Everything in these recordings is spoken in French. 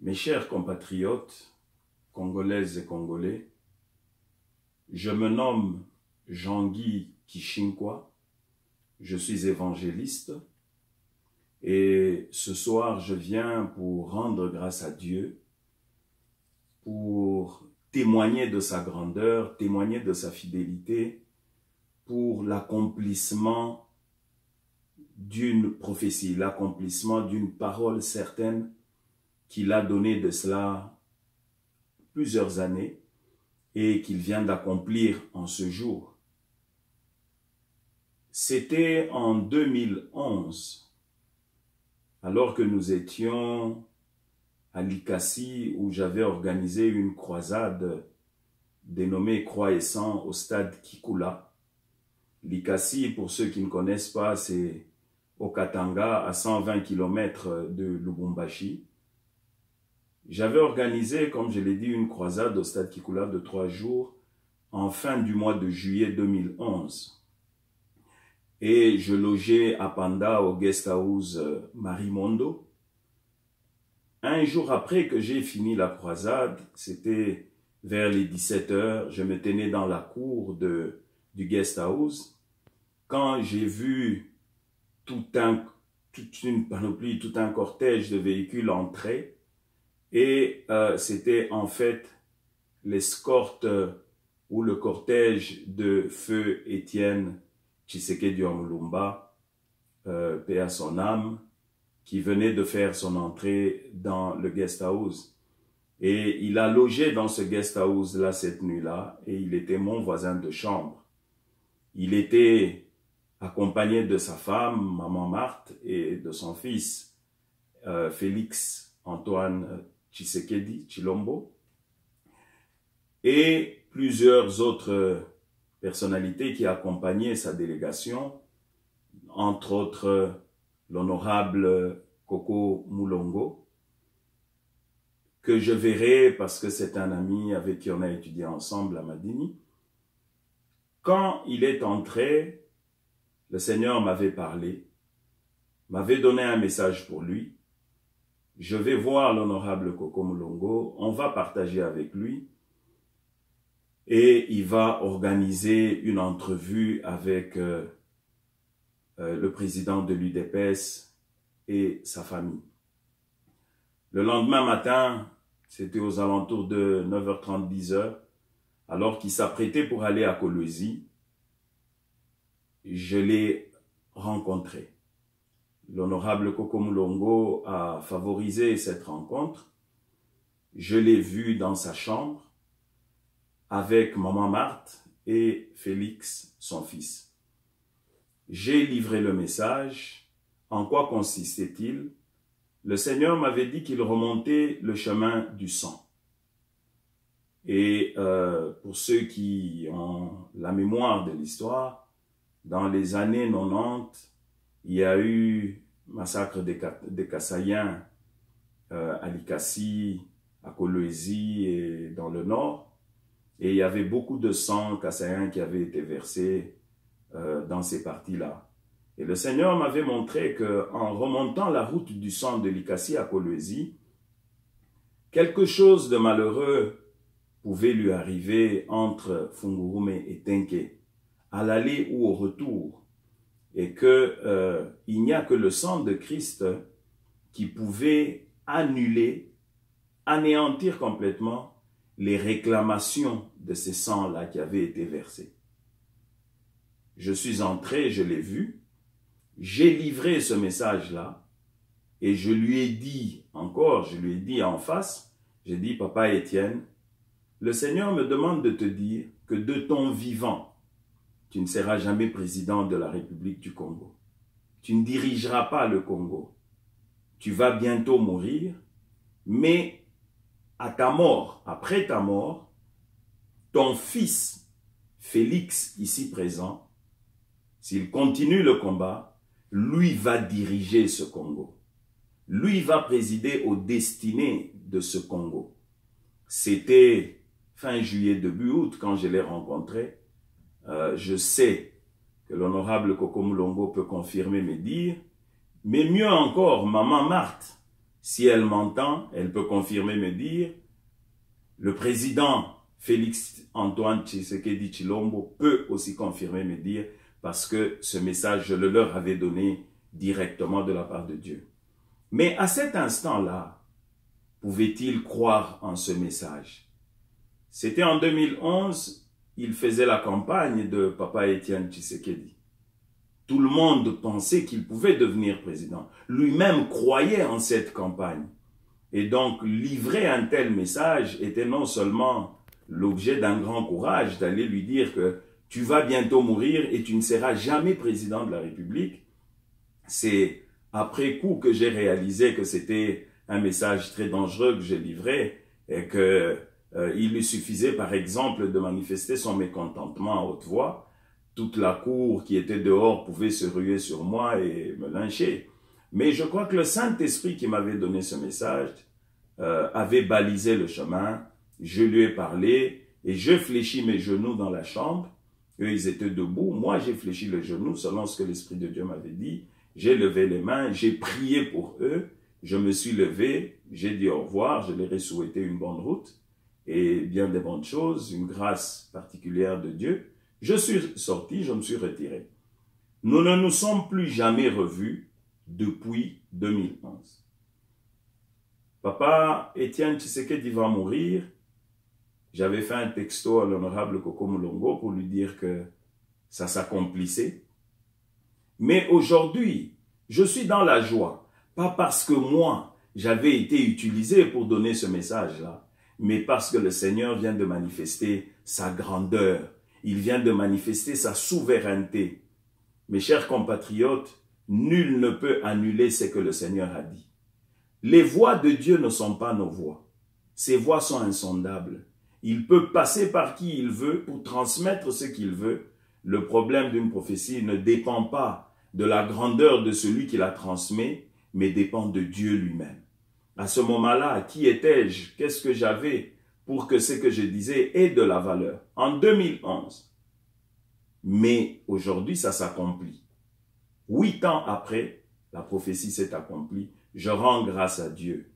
Mes chers compatriotes, congolaises et congolais, je me nomme Jean-Guy Kishinkwa, je suis évangéliste et ce soir je viens pour rendre grâce à Dieu, pour témoigner de sa grandeur, témoigner de sa fidélité, pour l'accomplissement d'une prophétie, l'accomplissement d'une parole certaine qu'il a donnée de cela plusieurs années et qu'il vient d'accomplir en ce jour. C'était en 2011, alors que nous étions à Likasi, où j'avais organisé une croisade dénommée Croix et Sang au stade Kikula. Likasi, pour ceux qui ne connaissent pas, c'est au Katanga, à 120 km de Lubumbashi. J'avais organisé, comme je l'ai dit, une croisade au stade Kikula de 3 jours en fin du mois de juillet 2011. Et je logeais à Panda au guest house Marimondo. Un jour après que j'ai fini la croisade, c'était vers les 17 h, je me tenais dans la cour du guest house quand j'ai vu toute une panoplie, tout un cortège de véhicules entrer. Et c'était en fait l'escorte ou le cortège de feu Étienne Tshisekedi Mulumba, paix à son âme, qui venait de faire son entrée dans le guest house. Et il a logé dans ce guest house-là cette nuit-là, et il était mon voisin de chambre. Il était accompagné de sa femme, maman Marthe, et de son fils, Félix Antoine Tshisekedi Tshilombo, et plusieurs autres personnalités qui accompagnaient sa délégation, entre autres l'honorable Koko Mulongo, que je verrai parce que c'est un ami avec qui on a étudié ensemble à Madini. Quand il est entré, le Seigneur m'avait parlé, m'avait donné un message pour lui. Je vais voir l'honorable Koko Mulongo, on va partager avec lui et il va organiser une entrevue avec le président de l'UDPS et sa famille. Le lendemain matin, c'était aux alentours de 9h30, 10h, alors qu'il s'apprêtait pour aller à Kolwezi, je l'ai rencontré. L'honorable Koko Mulongo a favorisé cette rencontre. Je l'ai vu dans sa chambre avec maman Marthe et Félix, son fils. J'ai livré le message. En quoi consistait-il? Le Seigneur m'avait dit qu'il remontait le chemin du sang. Et pour ceux qui ont la mémoire de l'histoire, dans les années 90, il y a eu massacre des Kassaïens à Likasi, à Kolwezi et dans le nord. Et il y avait beaucoup de sang kassaïen qui avait été versé dans ces parties-là. Et le Seigneur m'avait montré qu'en remontant la route du sang de Likasi à Kolwezi, quelque chose de malheureux pouvait lui arriver entre Fungurume et Tenke, à l'aller ou au retour. Et que il n'y a que le sang de Christ qui pouvait annuler, anéantir complètement les réclamations de ces sangs-là qui avaient été versés. Je suis entré, je l'ai vu, j'ai livré ce message-là et je lui ai dit encore, je lui ai dit en face, j'ai dit, papa Étienne, le Seigneur me demande de te dire que de ton vivant, tu ne seras jamais président de la République du Congo. Tu ne dirigeras pas le Congo. Tu vas bientôt mourir, mais à ta mort, après ta mort, ton fils, Félix, ici présent, s'il continue le combat, lui va diriger ce Congo. Lui va présider aux destinées de ce Congo. C'était fin juillet, début août, quand je l'ai rencontré. Je sais que l'honorable Koko Mulongo peut confirmer mes dires, mais mieux encore, maman Marthe, Si elle m'entend, elle peut confirmer, me dire, le président Félix Antoine Tshisekedi Tshilombo peut aussi confirmer, me dire, parce que ce message, je le leur avais donné directement de la part de Dieu. Mais à cet instant-là, pouvait-il croire en ce message? C'était en 2011, il faisait la campagne de Papa Étienne Tshisekedi. Tout le monde pensait qu'il pouvait devenir président. Lui-même croyait en cette campagne. Et donc, livrer un tel message était non seulement l'objet d'un grand courage d'aller lui dire que tu vas bientôt mourir et tu ne seras jamais président de la République. C'est après coup que j'ai réalisé que c'était un message très dangereux que j'ai livré et que il lui suffisait par exemple de manifester son mécontentement à haute voix. Toute la cour qui était dehors pouvait se ruer sur moi et me lyncher. Mais je crois que le Saint-Esprit qui m'avait donné ce message avait balisé le chemin. Je lui ai parlé et je fléchis mes genoux dans la chambre. Eux, ils étaient debout. Moi, j'ai fléchi les genoux selon ce que l'Esprit de Dieu m'avait dit. J'ai levé les mains, j'ai prié pour eux. Je me suis levé, j'ai dit au revoir, je leur ai souhaité une bonne route et bien des bonnes choses, une grâce particulière de Dieu. Je suis sorti, je me suis retiré. Nous ne nous sommes plus jamais revus depuis 2011. Papa Étienne Tshisekedi va mourir. J'avais fait un texto à l'honorable Koko Moulongo pour lui dire que ça s'accomplissait. Mais aujourd'hui, je suis dans la joie. Pas parce que moi, j'avais été utilisé pour donner ce message-là, mais parce que le Seigneur vient de manifester sa grandeur. Il vient de manifester sa souveraineté. Mes chers compatriotes, nul ne peut annuler ce que le Seigneur a dit. Les voix de Dieu ne sont pas nos voix. Ses voix sont insondables. Il peut passer par qui il veut pour transmettre ce qu'il veut. Le problème d'une prophétie ne dépend pas de la grandeur de celui qui la transmet, mais dépend de Dieu lui-même. À ce moment-là, qui étais-je? Qu'est-ce que j'avais pour que ce que je disais ait de la valeur? En 2011. Mais aujourd'hui, ça s'accomplit. 8 ans après, la prophétie s'est accomplie. Je rends grâce à Dieu.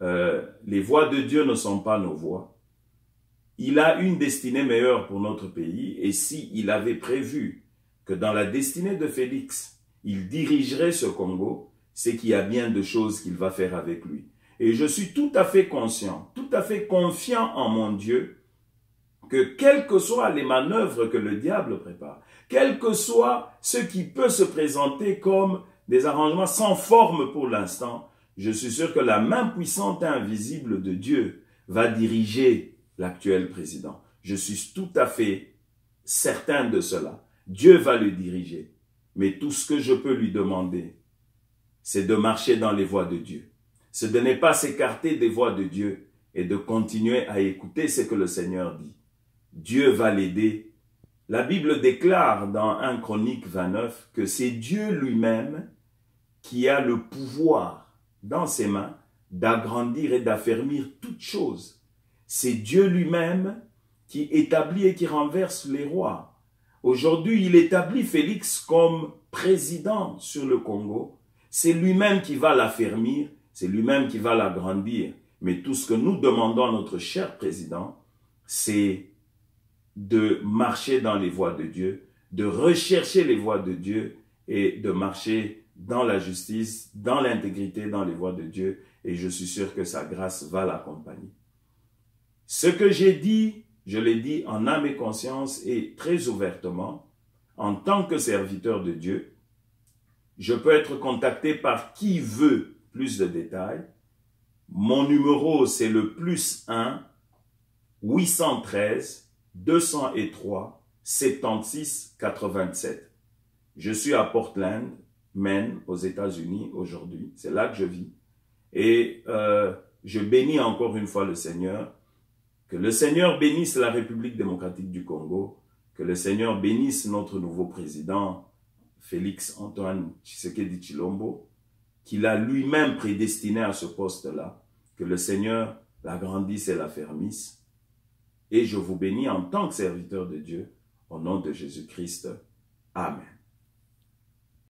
Les voix de Dieu ne sont pas nos voix. Il a une destinée meilleure pour notre pays et s'il avait prévu que dans la destinée de Félix, il dirigerait ce Congo, c'est qu'il y a bien de choses qu'il va faire avec lui. Et je suis tout à fait conscient, tout à fait confiant en mon Dieu, que quelles que soient les manœuvres que le diable prépare, quel que soit ce qui peut se présenter comme des arrangements sans forme pour l'instant, je suis sûr que la main puissante et invisible de Dieu va diriger l'actuel président. Je suis tout à fait certain de cela. Dieu va le diriger. Mais tout ce que je peux lui demander, c'est de marcher dans les voies de Dieu. C'est de ne pas s'écarter des voies de Dieu et de continuer à écouter ce que le Seigneur dit. Dieu va l'aider. La Bible déclare dans 1 Chronique 29 que c'est Dieu lui-même qui a le pouvoir dans ses mains d'agrandir et d'affermir toutes choses. C'est Dieu lui-même qui établit et qui renverse les rois. Aujourd'hui, il établit Félix comme président sur le Congo. C'est lui-même qui va l'affermir, c'est lui-même qui va l'agrandir. Mais tout ce que nous demandons à notre cher président, c'est de marcher dans les voies de Dieu, de rechercher les voies de Dieu et de marcher dans la justice, dans l'intégrité, dans les voies de Dieu. Et je suis sûr que sa grâce va l'accompagner. Ce que j'ai dit, je l'ai dit en âme et conscience et très ouvertement, en tant que serviteur de Dieu. Je peux être contacté par qui veut plus de détails. Mon numéro, c'est le +1 813 203 76 87. Je suis à Portland, Maine, aux États-Unis aujourd'hui. C'est là que je vis. Et je bénis encore une fois le Seigneur. Que le Seigneur bénisse la République démocratique du Congo. Que le Seigneur bénisse notre nouveau président, Félix Antoine Tshisekedi Tshilombo, qu'il a lui-même prédestiné à ce poste-là. Que le Seigneur l'agrandisse et l'affermisse. Et je vous bénis en tant que serviteur de Dieu, au nom de Jésus-Christ. Amen.